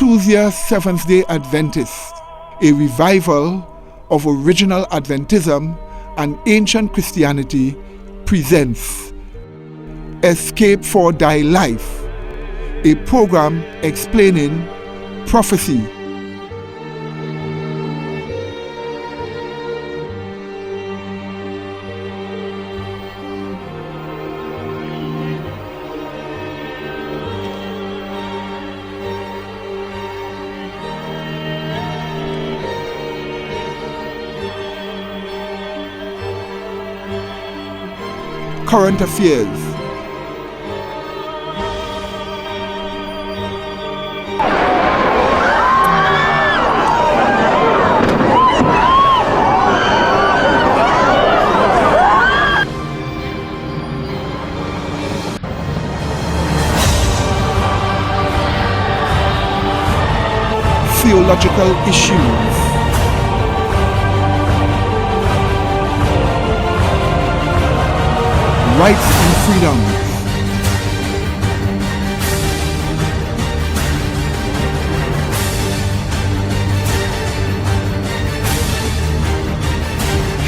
Tuesday Seventh-day Adventists, a revival of original Adventism and ancient Christianity, presents Escape for Thy Life, a program explaining prophecy, current affairs, theological issues, rights and freedoms,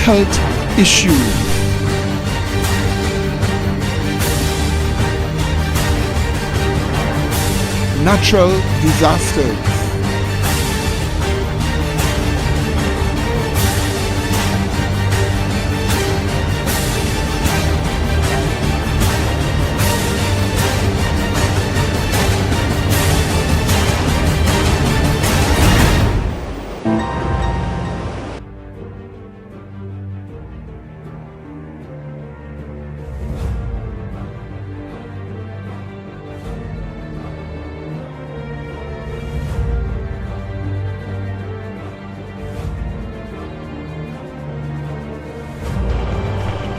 health issues, natural disasters,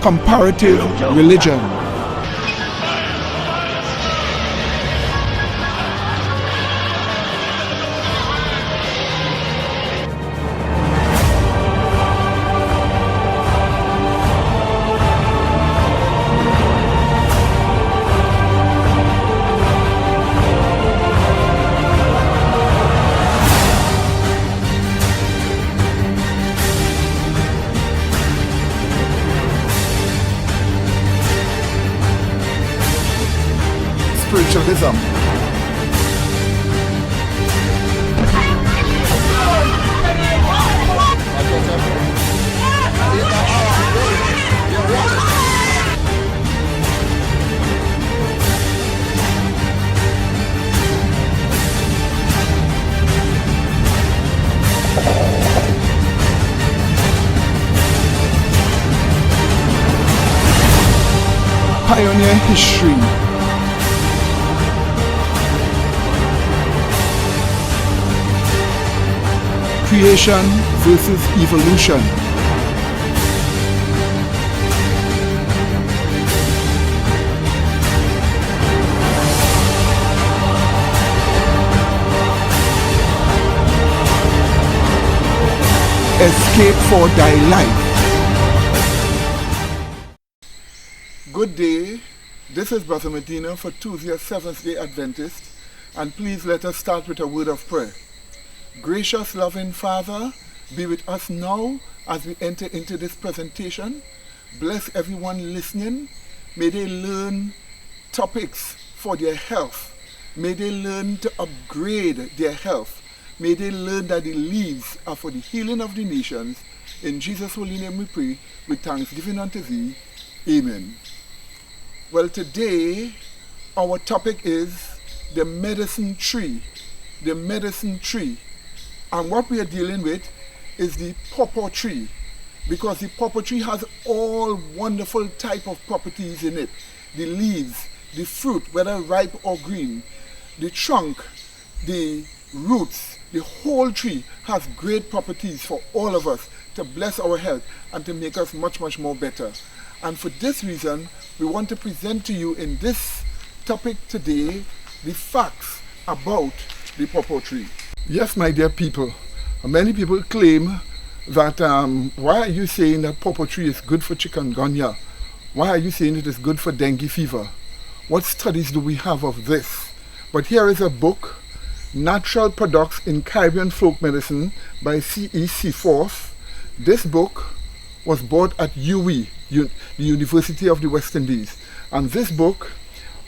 comparative religion, spiritualism, pioneer history, creation versus evolution, escape for thy life. Good day, this is Brother Medina for Tuesday Seventh-day Adventist, and please let us start with a word of prayer. Gracious, loving Father, be with us now as we enter into this presentation. Bless everyone listening. May they learn topics for their health. May they learn to upgrade their health. May they learn that the leaves are for the healing of the nations. In Jesus' holy name we pray, with thanksgiving unto thee. Amen. Well, today our topic is the medicine tree. The medicine tree. And what we are dealing with is the pawpaw tree, because the pawpaw tree has all wonderful type of properties in it. The leaves, the fruit, whether ripe or green, the trunk, the roots, the whole tree has great properties for all of us to bless our health and to make us much, much more better. And for this reason, we want to present to you in this topic today the facts about the pawpaw tree. Yes, my dear people, many people claim that why are you saying that pawpaw tree is good for Chikungunya? Why are you saying it is good for dengue fever? What studies do we have of this? But here is a book Natural Products in Caribbean Folk Medicine by C.E. Seaforth. This book was bought at UWI, the University of the West Indies. And this book,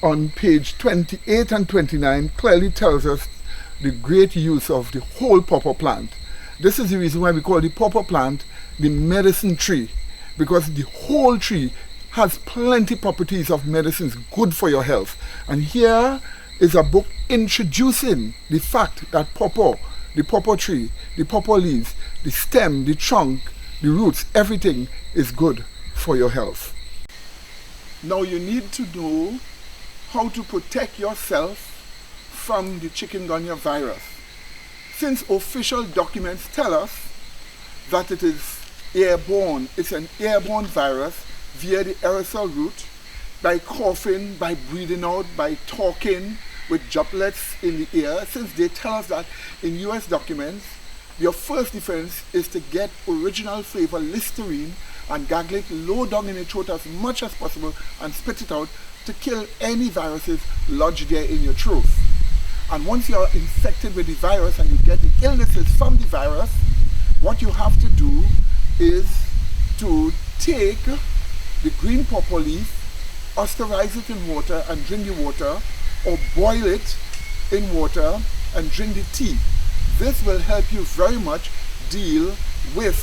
on page 28 and 29, clearly tells us the great use of the whole pawpaw plant. This is the reason why we call the pawpaw plant the medicine tree, because the whole tree has plenty properties of medicines good for your health. And here is a book introducing the fact that pawpaw, the pawpaw tree, the pawpaw leaves, the stem, the trunk, the roots, everything is good for your health. Now you need to know how to protect yourself from the chikungunya virus. Since official documents tell us that it is airborne, it's an airborne virus via the aerosol route, by coughing, by breathing out, by talking with droplets in the air. Since they tell us that in US documents, your first defense is to get original flavor Listerine and gargle it low down in the throat as much as possible and spit it out to kill any viruses lodged there in your throat. And once you are infected with the virus and you get the illnesses from the virus, what you have to do is to take the green pawpaw leaf, osterize it in water and drink the water, or boil it in water and drink the tea. This will help you very much deal with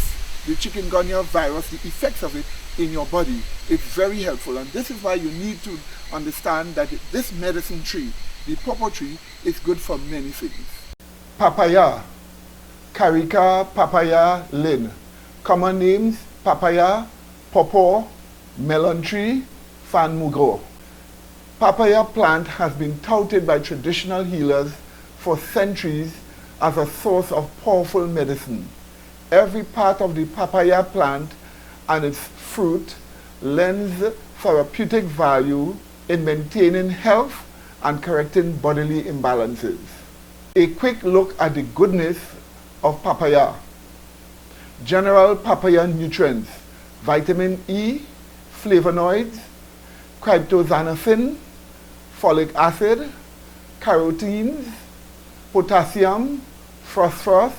the chikungunya virus, the effects of it in your body. It's very helpful, and this is why you need to understand that this medicine tree, the pawpaw tree, is good for many things. Papaya, Carica, papaya, lin. Common names: papaya, pawpaw, melon tree, fan mugro. Papaya plant has been touted by traditional healers for centuries as a source of powerful medicine. Every part of the papaya plant and its fruit lends therapeutic value in maintaining health and correcting bodily imbalances. A quick look at the goodness of papaya. General papaya nutrients: vitamin E, flavonoids, cryptozanacin, folic acid, carotenes, potassium, phosphorus,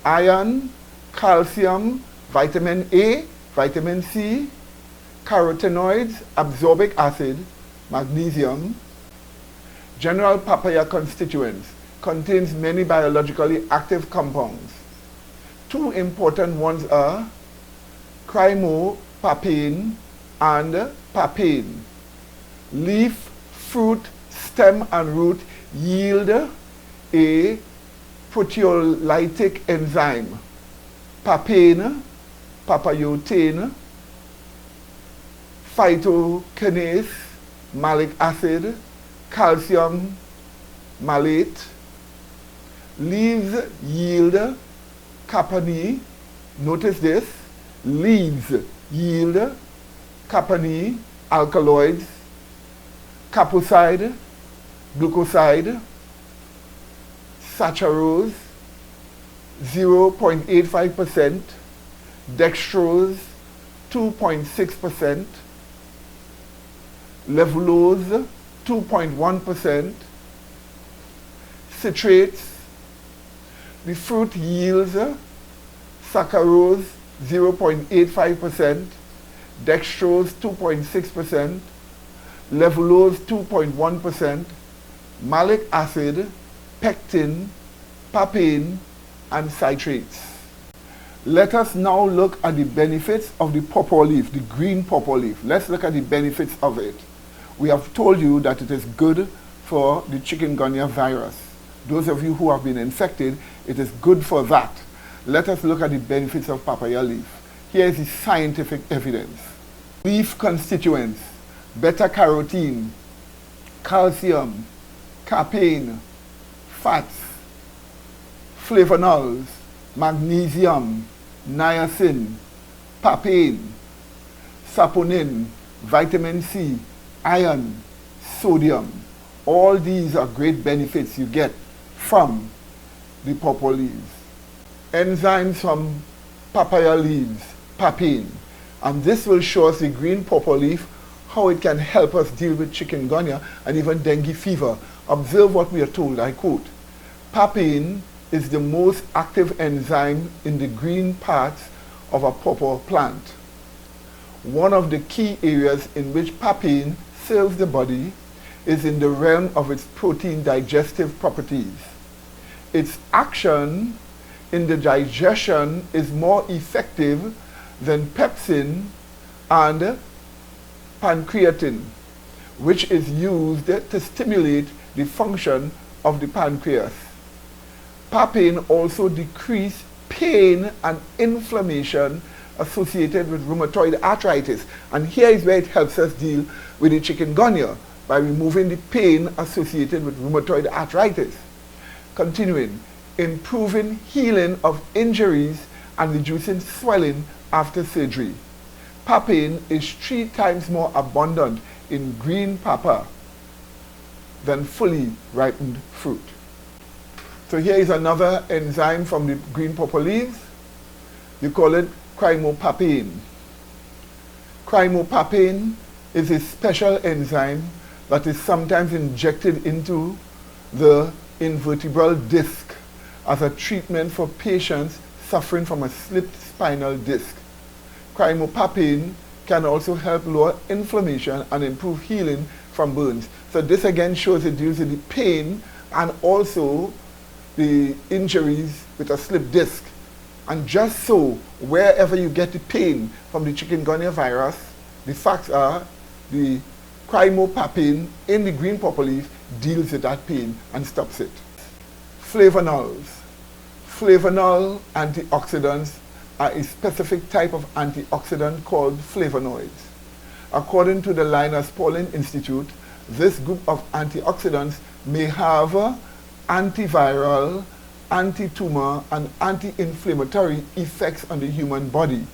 iron, calcium, vitamin A, vitamin C, carotenoids, absorbic acid, magnesium. General papaya constituents contains many biologically active compounds. Two important ones are chromopapane and papain. Leaf, fruit, stem and root yield a proteolytic enzyme, papain, papayotane, phytokinase, malic acid, calcium malate. Leaves yield capone. Notice this: leaves yield capone alkaloids, caproside, glucoside, saccharose 0.85%, dextrose 2.6%, levulose 2.1%, citrates. The fruit yields saccharose 0.85%, dextrose 2.6%, levulose 2.1%, malic acid, pectin, papain, and citrates. Let us now look at the benefits of the pawpaw leaf, the green pawpaw leaf. Let's look at the benefits of it. We have told you that it is good for the chikungunya virus. Those of you who have been infected, it is good for that. Let us look at the benefits of papaya leaf. Here is the scientific evidence. Leaf constituents: beta-carotene, calcium, capain, fats, flavonols, magnesium, niacin, papain, saponin, vitamin C, iron, sodium. All these are great benefits you get from the pawpaw leaves. Enzymes from papaya leaves, papain. And this will show us the green pawpaw leaf, how it can help us deal with chikungunya and even dengue fever. Observe what we are told, I quote: Papain is the most active enzyme in the green parts of a pawpaw plant. One of the key areas in which papain serves the body is in the realm of its protein digestive properties. Its action in the digestion is more effective than pepsin and pancreatin, which is used to stimulate the function of the pancreas. Papain also decreases pain and inflammation associated with rheumatoid arthritis. And here is where it helps us deal with the chikungunya, by removing the pain associated with rheumatoid arthritis. Continuing, improving healing of injuries and reducing swelling after surgery. Papain is 3 times more abundant in green papa than fully ripened fruit. So here is another enzyme from the green pawpaw leaves. You call it chromopapain. Chromopapain is a special enzyme that is sometimes injected into the invertebral disc as a treatment for patients suffering from a slipped spinal disc. Chromopapain can also help lower inflammation and improve healing from burns. So this again shows it deals with the pain and also the injuries with a slipped disc. And just so, wherever you get the pain from the chikungunya virus, the facts are the chromopapain in the green pawpaw leaf deals with that pain and stops it. Flavonols. Flavanol antioxidants are a specific type of antioxidant called flavonoids. According to the Linus Pauling Institute, this group of antioxidants may have antiviral, anti-tumor, and anti-inflammatory effects on the human body.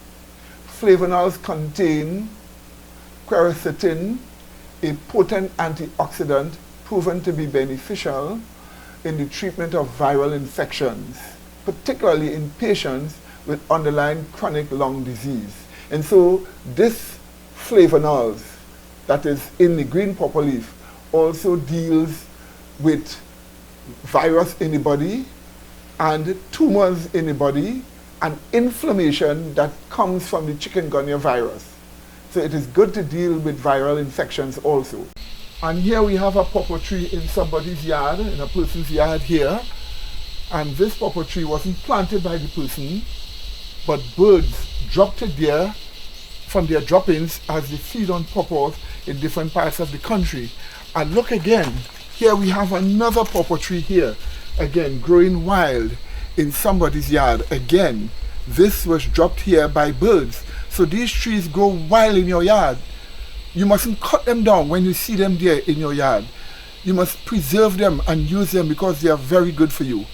Flavonols contain quercetin, a potent antioxidant proven to be beneficial in the treatment of viral infections, particularly in patients with underlying chronic lung disease. And so this flavonols that is in the green pawpaw leaf also deals with virus in the body and tumors in the body and inflammation that comes from the chikungunya virus. So it is good to deal with viral infections also. And here we have a pawpaw tree in somebody's yard, in a person's yard here. And this pawpaw tree wasn't planted by the person, but birds dropped it there from their droppings as they feed on pawpaws in different parts of the country. And look again, here we have another pawpaw tree here, again growing wild in somebody's yard. Again, this was dropped here by birds. So these trees grow wild in your yard. You mustn't cut them down when you see them there in your yard. You must preserve them and use them because they are very good for you.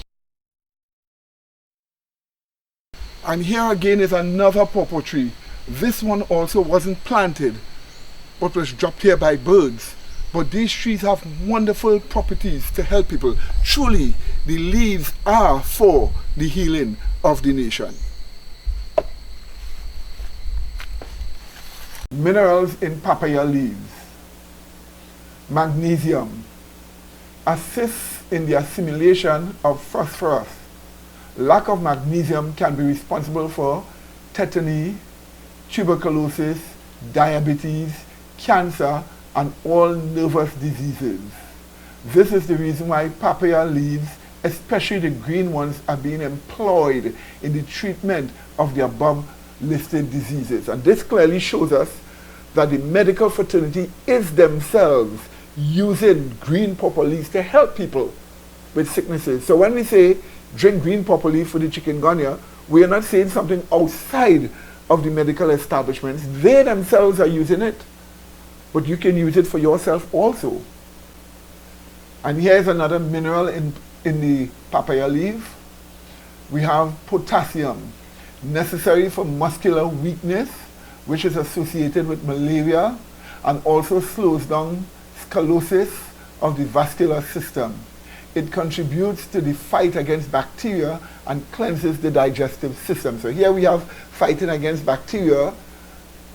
And here again is another pawpaw tree. This one also wasn't planted, but was dropped here by birds. But these trees have wonderful properties to help people. Truly, the leaves are for the healing of the nation. Minerals in papaya leaves. Magnesium assists in the assimilation of phosphorus. Lack of magnesium can be responsible for tetany, tuberculosis, diabetes, cancer, and all nervous diseases. This is the reason why papaya leaves, especially the green ones, are being employed in the treatment of the above listed diseases. And this clearly shows us that the medical fraternity is themselves using green pawpaw leaves to help people with sicknesses. So when we say drink green pawpaw leaf for the chikungunya, we are not saying something outside of the medical establishments. They themselves are using it. But you can use it for yourself also. And here's another mineral in the papaya leaf. We have potassium, necessary for muscular weakness, which is associated with malaria and also slows down sclerosis of the vascular system. It contributes to the fight against bacteria and cleanses the digestive system. So here we have fighting against bacteria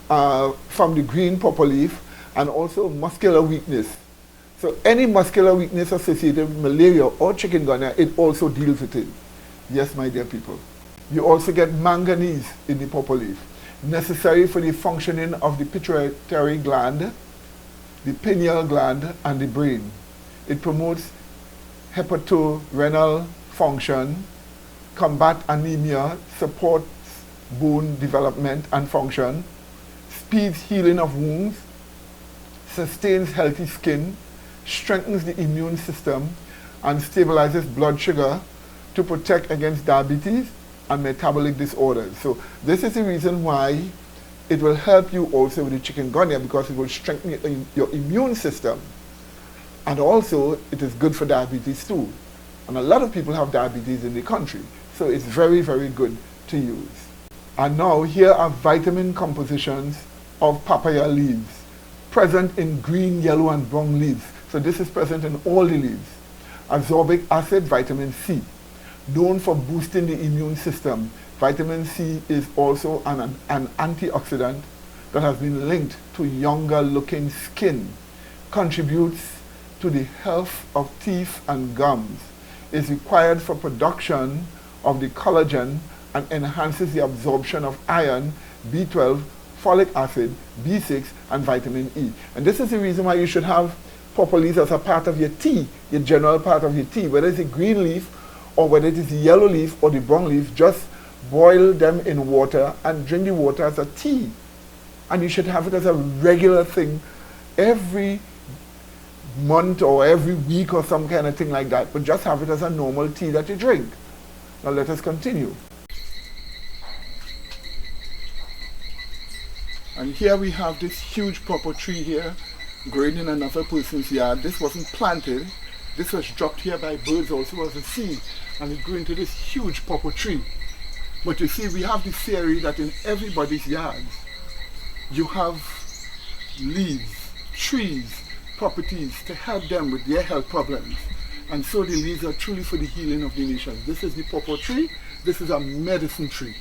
from the green pawpaw leaf and also muscular weakness. So any muscular weakness associated with malaria or chikungunya, it also deals with it. Yes, my dear people. You also get manganese in the pawpaw leaf, necessary for the functioning of the pituitary gland, the pineal gland, and the brain. It promotes hepatorenal function, combat anemia, supports bone development and function, speeds healing of wounds, sustains healthy skin, strengthens the immune system, and stabilizes blood sugar to protect against diabetes and metabolic disorders. So this is the reason why it will help you also with the chikungunya, because it will strengthen your immune system. And also it is good for diabetes too. And a lot of people have diabetes in the country. So it's very, very good to use. And now here are vitamin compositions of papaya leaves, present in green, yellow, and brown leaves. So this is present in all the leaves. Ascorbic acid, vitamin C, known for boosting the immune system. Vitamin C is also an antioxidant that has been linked to younger looking skin, contributes to the health of teeth and gums, is required for production of the collagen, and enhances the absorption of iron, B12, folic acid, B6, and vitamin E. And this is the reason why you should have pawpaw leaves as a part of your tea, your general part of your tea. Whether it's a green leaf, or whether it is the yellow leaf or the brown leaf, just boil them in water and drink the water as a tea. And you should have it as a regular thing every month or every week or some kind of thing like that. But just have it as a normal tea that you drink. Now let us continue. And here we have this huge pawpaw tree here, growing in another person's yard. This wasn't planted. This was dropped here by birds also as a seed, and it grew into this huge pawpaw tree. But you see, we have the theory that in everybody's yards, you have leaves, trees, properties to help them with their health problems. And so the leaves are truly for the healing of the nation. This is the pawpaw tree. This is a medicine tree.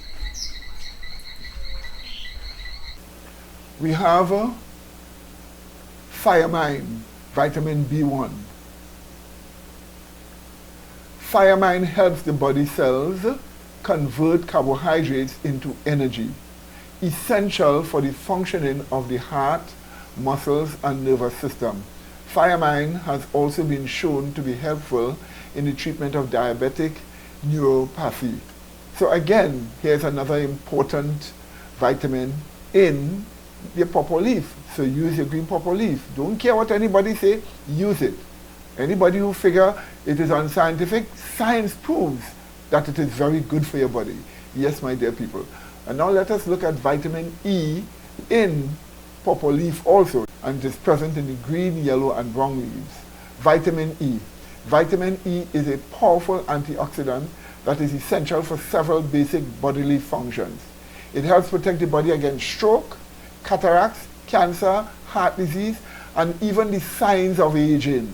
We have thiamine, vitamin B1. Thiamine helps the body cells convert carbohydrates into energy, essential for the functioning of the heart, muscles, and nervous system. Thiamine has also been shown to be helpful in the treatment of diabetic neuropathy. So again, here's another important vitamin in your pawpaw leaf. So use your green pawpaw leaf. Don't care what anybody say, use it. Anybody who figure it is unscientific, science proves that it is very good for your body. Yes, my dear people. And now let us look at vitamin E in pawpaw leaf also, and it is present in the green, yellow, and brown leaves. Vitamin E. Vitamin E is a powerful antioxidant that is essential for several basic bodily functions. It helps protect the body against stroke, cataracts, cancer, heart disease, and even the signs of aging.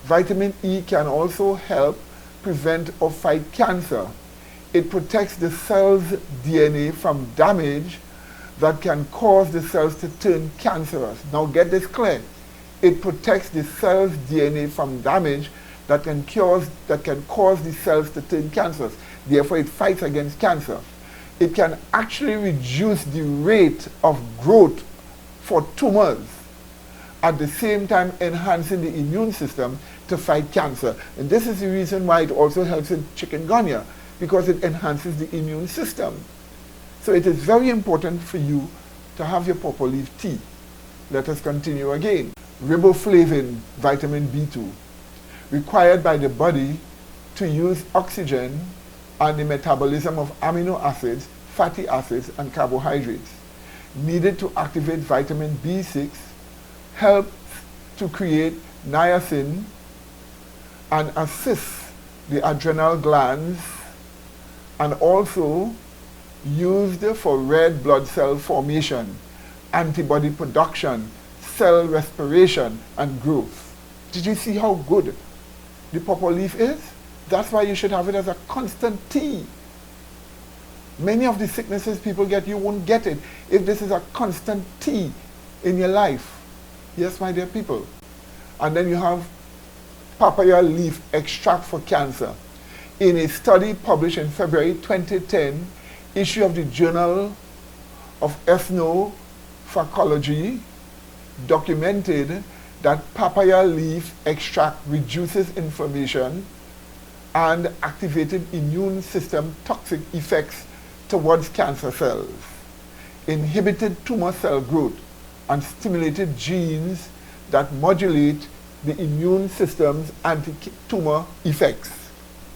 Vitamin E can also help prevent or fight cancer. It protects the cell's DNA from damage that can cause the cells to turn cancerous. Now get this clear. It protects the cell's DNA from damage that can cause the cells to turn cancerous. Therefore, it fights against cancer. It can actually reduce the rate of growth for tumors, at the same time enhancing the immune system to fight cancer. And this is the reason why it also helps in chikungunya, because it enhances the immune system. So it is very important for you to have your pawpaw leaf tea. Let us continue again. Riboflavin, vitamin B2, required by the body to use oxygen and the metabolism of amino acids, fatty acids, and carbohydrates. Needed to activate vitamin B6, helps to create niacin and assists the adrenal glands, and also used for red blood cell formation, antibody production, cell respiration, and growth. Did you see how good the pawpaw leaf is? That's why you should have it as a constant tea. Many of the sicknesses people get, you won't get it if this is a constant tea in your life. Yes, my dear people. And then you have papaya leaf extract for cancer. In a study published in February 2010, issue of the Journal of Ethnopharmacology, documented that papaya leaf extract reduces inflammation and activated immune system toxic effects towards cancer cells, inhibited tumor cell growth, and stimulated genes that modulate the immune system's anti-tumor effects.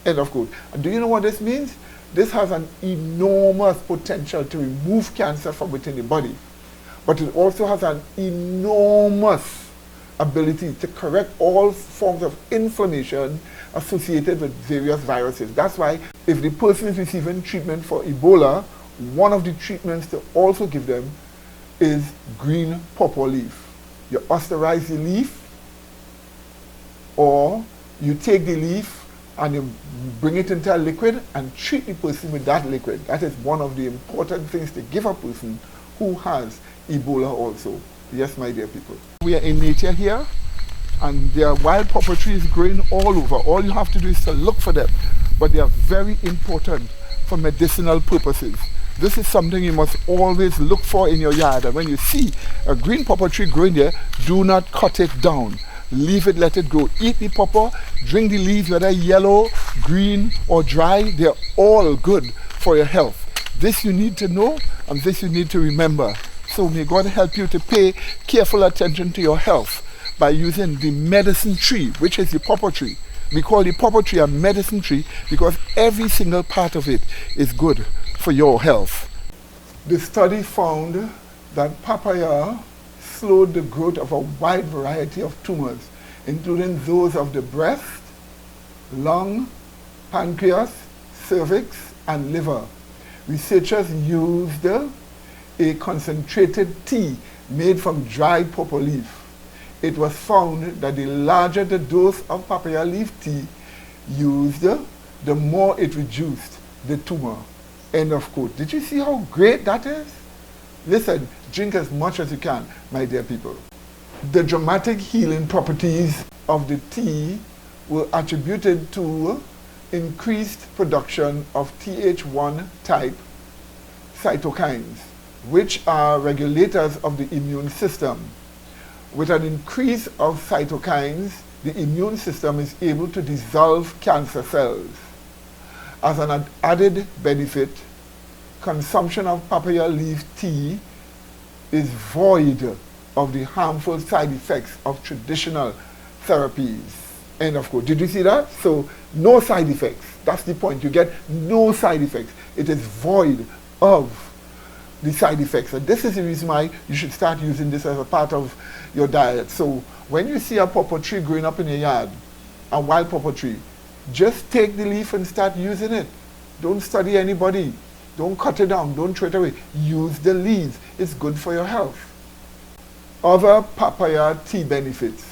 End of quote. And do you know what this means? This has an enormous potential to remove cancer from within the body, but it also has an enormous ability to correct all forms of inflammation associated with various viruses. That's why if the person is receiving treatment for Ebola, one of the treatments to also give them is green pawpaw leaf. You austerize the leaf, or you take the leaf and you bring it into a liquid and treat the person with that liquid. That is one of the important things to give a person who has Ebola also. Yes, my dear people. We are in nature here, and there are wild pawpaw trees growing all over. All you have to do is to look for them, but they are very important for medicinal purposes. This is something you must always look for in your yard, and when you see a green pawpaw tree growing there, do not cut it down. Leave it, let it grow. Eat the pawpaw, drink the leaves, whether yellow, green, or dry. They're all good for your health. This you need to know, and this you need to remember. So may God help you to pay careful attention to your health by using the medicine tree, which is the pawpaw tree. We call the pawpaw tree a medicine tree because every single part of it is good for your health. The study found that papaya slowed the growth of a wide variety of tumors, including those of the breast, lung, pancreas, cervix, and liver. Researchers used a concentrated tea made from dried pawpaw leaf. It was found that the larger the dose of papaya leaf tea used, the more it reduced the tumor. End of quote. Did you see how great that is? Listen, drink as much as you can, my dear people. The dramatic healing properties of the tea were attributed to increased production of Th1 type cytokines, which are regulators of the immune system. With an increase of cytokines, the immune system is able to dissolve cancer cells. As an added benefit, consumption of papaya leaf tea is void of the harmful side effects of traditional therapies. End of quote. Did you see that? So, no side effects. That's the point. You get no side effects. It is void of the side effects. And this is the reason why you should start using this as a part of your diet. So, when you see a pawpaw tree growing up in your yard, a wild pawpaw tree, just take the leaf and start using it. Don't study anybody. Don't cut it down. Don't throw it away. Use the leaves. It's good for your health. Other papaya tea benefits.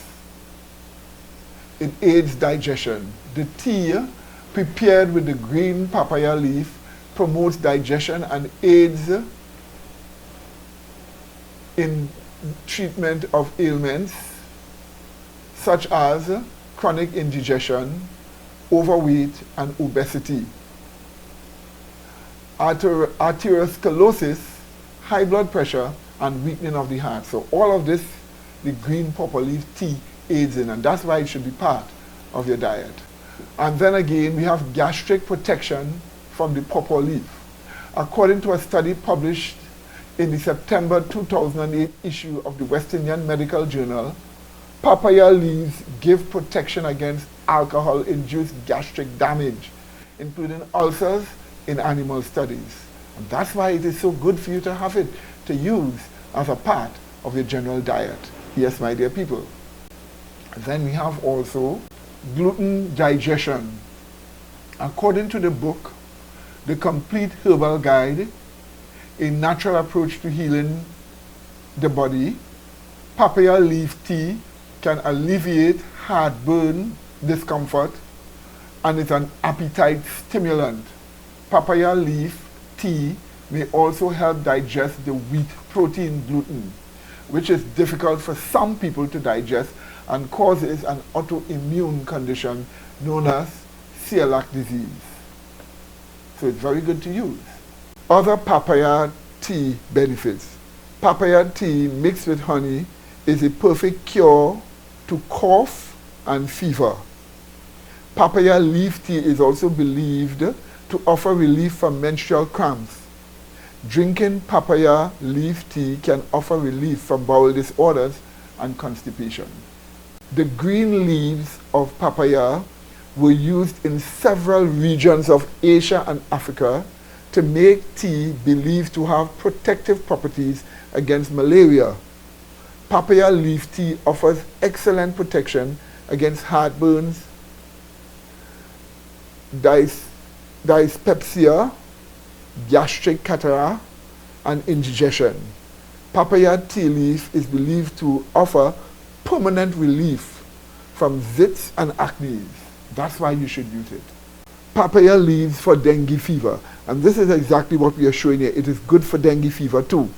It aids digestion. The tea prepared with the green papaya leaf promotes digestion and aids in treatment of ailments such as chronic indigestion, overweight, and obesity. Arteriosclerosis, high blood pressure, and weakening of the heart. So all of this, the green pawpaw leaf tea aids in, and that's why it should be part of your diet. And then again, we have gastric protection from the pawpaw leaf. According to a study published in the September 2008 issue of the West Indian Medical Journal, papaya leaves give protection against alcohol-induced gastric damage, including ulcers in animal studies. And that's why it is so good for you to have it to use as a part of your general diet. Yes, my dear people. Then we have also gluten digestion. According to the book, The Complete Herbal Guide, a natural approach to healing the body, papaya leaf tea can alleviate heartburn discomfort and is an appetite stimulant. Papaya leaf tea may also help digest the wheat protein gluten, which is difficult for some people to digest and causes an autoimmune condition known as celiac disease. So it's very good to use. Other papaya tea benefits. Papaya tea mixed with honey is a perfect cure to cough and fever. Papaya leaf tea is also believed to offer relief from menstrual cramps. Drinking papaya leaf tea can offer relief from bowel disorders and constipation. The green leaves of papaya were used in several regions of Asia and Africa to make tea believed to have protective properties against malaria. Papaya leaf tea offers excellent protection against heartburns, dyspepsia, gastric cataract, and indigestion. Papaya tea leaf is believed to offer permanent relief from zits and acne. That's why you should use it. Papaya leaves for dengue fever. And this is exactly what we are showing here. It is good for dengue fever too.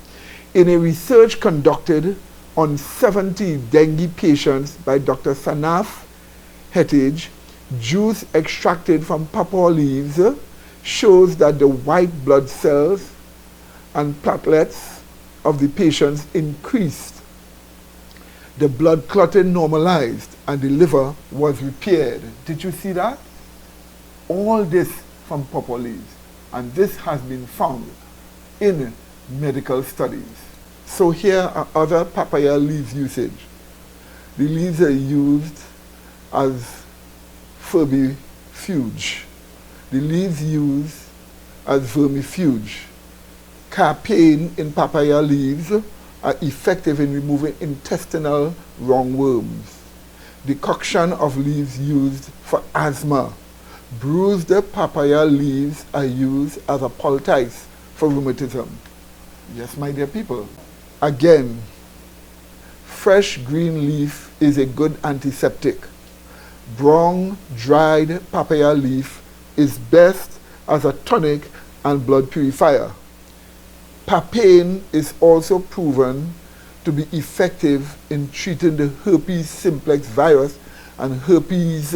In a research conducted on 70 dengue patients by Dr. Sanaf Hetage, juice extracted from papaya leaves shows that the white blood cells and platelets of the patients increased. The blood clotting normalized and the liver was repaired. Did you see that? All this from papaya leaves. And this has been found in medical studies. So here are other papaya leaves usage. The leaves are used as vermifuge. The leaves used as vermifuge. Carpain in papaya leaves are effective in removing intestinal roundworms. Decoction of leaves used for asthma. Bruised papaya leaves are used as a poultice for rheumatism. Yes, my dear people. Again, fresh green leaf is a good antiseptic. Brown, dried papaya leaf is best as a tonic and blood purifier. Papain is also proven to be effective in treating the herpes simplex virus and herpes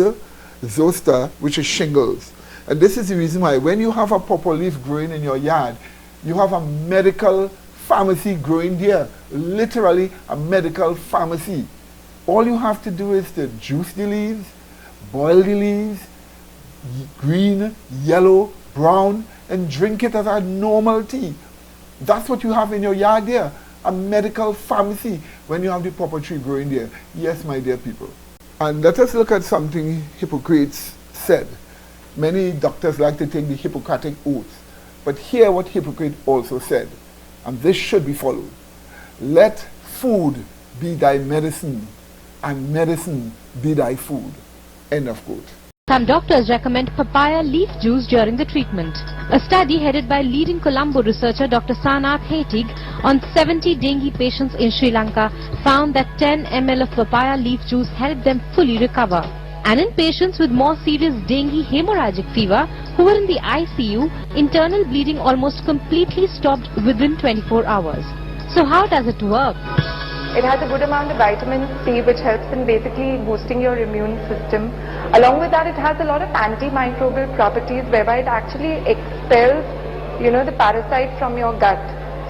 zoster, which is shingles. And this is the reason why when you have a purple leaf growing in your yard, you have a medical pharmacy growing there. Literally a medical pharmacy. All you have to do is to juice the leaves, boil the leaves, green, yellow, brown, and drink it as a normal tea. That's what you have in your yard there. A medical pharmacy when you have the purple tree growing there. Yes, my dear people. And let us look at something Hippocrates said. Many doctors like to take the Hippocratic oath. But hear what Hippocrates also said. And this should be followed. Let food be thy medicine, and medicine be thy food. End of quote. Some doctors recommend papaya leaf juice during the treatment. A study headed by leading Colombo researcher Dr. Sanath Hetig on 70 dengue patients in Sri Lanka found that 10 ml of papaya leaf juice helped them fully recover. And in patients with more serious dengue hemorrhagic fever who were in the ICU, internal bleeding almost completely stopped within 24 hours. So how does it work? It has a good amount of vitamin C, which helps in basically boosting your immune system. Along with that, it has a lot of antimicrobial properties whereby it actually expels, the parasite from your gut.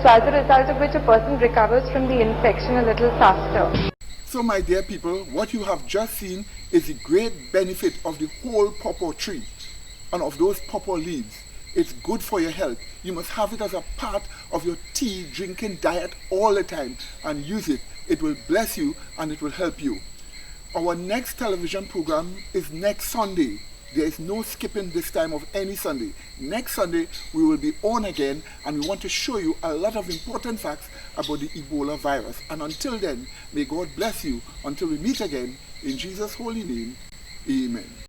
So as a result of which a person recovers from the infection a little faster. So my dear people, what you have just seen is the great benefit of the whole pawpaw tree and of those pawpaw leaves. It's good for your health. You must have it as a part of your tea drinking diet all the time and use it. It will bless you and it will help you. Our next television program is next Sunday. There is no skipping this time of any Sunday. Next Sunday we will be on again and we want to show you a lot of important facts about the Ebola virus. And until then, may God bless you until we meet again. In Jesus' holy name, amen.